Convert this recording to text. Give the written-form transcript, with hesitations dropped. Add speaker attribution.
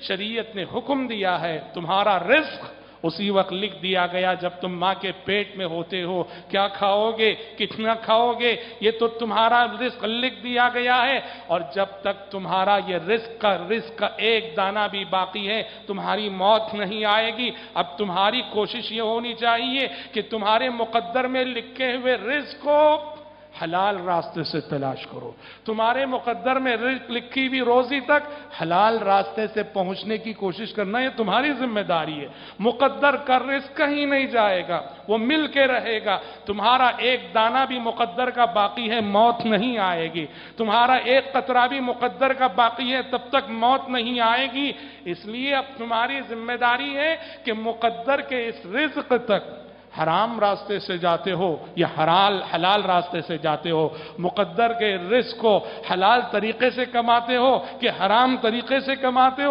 Speaker 1: شریعت نے حکم دیا ہے تمہارا رزق اسی وقت لکھ دیا گیا جب تم ماں کے پیٹ میں ہوتے ہو، کیا کھاؤ گے، کتنا کھاؤ گے، یہ تو تمہارا رزق لکھ دیا گیا ہے، اور جب تک تمہارا یہ رزق کا ایک دانہ بھی باقی ہے تمہاری موت نہیں آئے گی۔ اب تمہاری کوشش یہ ہونی چاہیے کہ تمہارے مقدر میں لکھے ہوئے رزق کو حلال راستے سے تلاش کرو، تمہارے مقدر میں لکھی ہوئی روزی تک حلال راستے سے پہنچنے کی کوشش کرنا یہ تمہاری ذمہ داری ہے۔ مقدر کا رزق کہیں نہیں جائے گا، وہ مل کے رہے گا۔ تمہارا ایک دانہ بھی مقدر کا باقی ہے، موت نہیں آئے گی۔ تمہارا ایک قطرہ بھی مقدر کا باقی ہے، تب تک موت نہیں آئے گی۔ اس لیے اب تمہاری ذمہ داری ہے کہ مقدر کے اس رزق تک حرام راستے سے جاتے ہو یا حلال راستے سے جاتے ہو، مقدر کے رزق کو حلال طریقے سے کماتے ہو کہ حرام طریقے سے کماتے ہو۔